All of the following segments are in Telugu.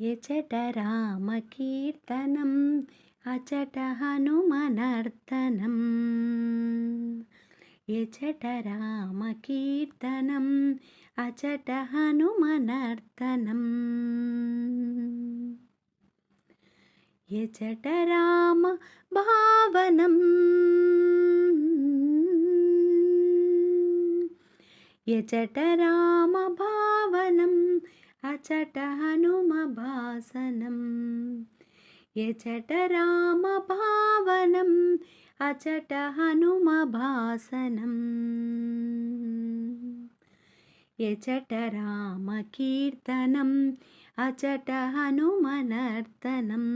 ఎచట రామకీర్తనం అచట హనుమనర్తనం. ఎచట రామకీర్తనం అచట హనుమనర్తనం. ఎచట రామ భావనం ఎచట రామ భావనం అచట హనుమ భాసనం. ఎచట రామ భావనం అచట హనుమ భాసనం. ఎచట రామ కీర్తనం అచట హనుమనర్తనం.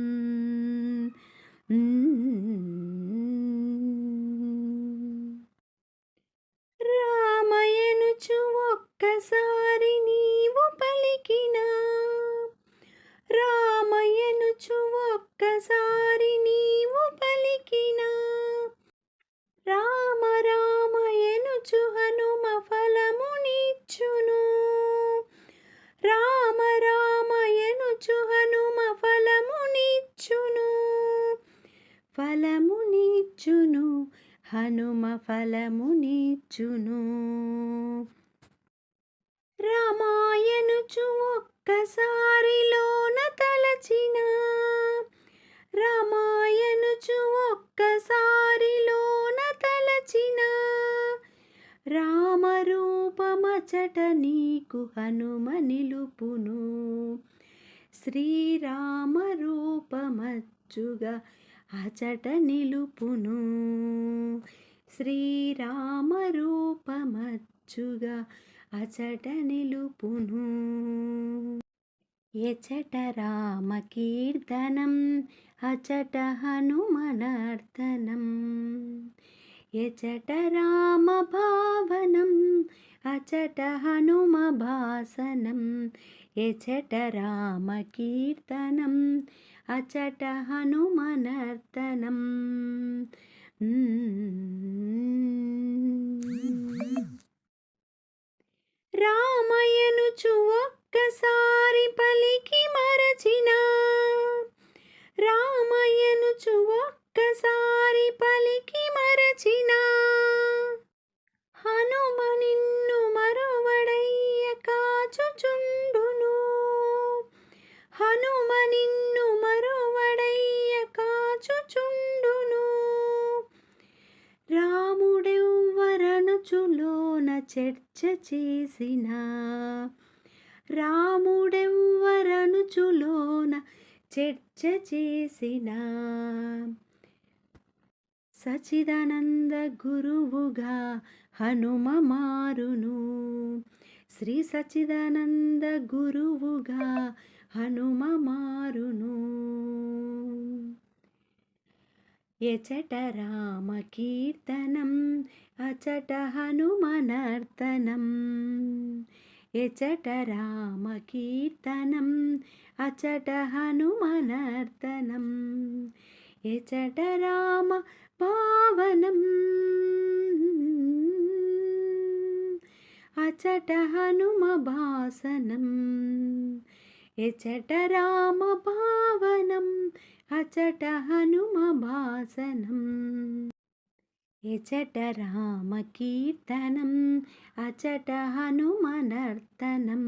రామయనుచు ఒక్కసారి నీవు పలికినా, రామయనుచు ఒక్కసారి నీవు పలికినా, రామ రామయనుచు హనుమ ఫలమునిచ్చును. రామ రామయనుచు హనుమ ఫలమునిచ్చును. ఫలమునిచ్చును హనుమ ఫలమునిచ్చును. రామాయనుచు ఒక్కసారిలోన తలచిన, రామాయనుచు ఒక్కసారిలోన తలచిన, రామరూపమచట నీకు హనుమ నిలుపును. శ్రీరామ రూపమచ్చుగా అచట నిలుపును. శ్రీరామ రూపమచ్చుగా అచట నిలుపును. ఎచట రామ కీర్తనం అచట హనుమనర్తనం. ఎచట రామ భావనం అచట హనుమ భాసనం. ఎచట రామ కీర్తనం అచట హనుమనర్తనం. రామయనుచు ఒక్కసారి పలికి మరచిన, రామయనుచు ఒక్కసారి పలికి మరచిన, హనుమ నిన్ను మరువడయ్య కాచుచుండును. హనుమ నిన్ను మరువడయ్య కాచుచుండును. రాముడెవ్వరనుచులోన చర్చ చేసిన, రాముడెవ్వరనుచులోన చర్చ చేసిన, సచిదానంద గురువుగా హనుమ మారును. శ్రీ సచిదానంద గురువుగా హనుమ మారును. ఎచట రామ కీర్తనం అచట హనుమనర్తనం. ఎచట రామ కీర్తనం అచట హనుమనర్తనం. ఎచట రామ భావనం అచట హనుమ భాసనం. ఎచట రామ భావనం అచట హనుమ భాసనం. ఎచట రామ కీర్తనం అచట హనుమనర్తనం.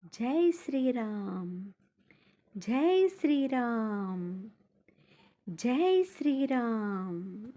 జై శ్రీరామ్, జై శ్రీరామ్, జై శ్రీరామ్.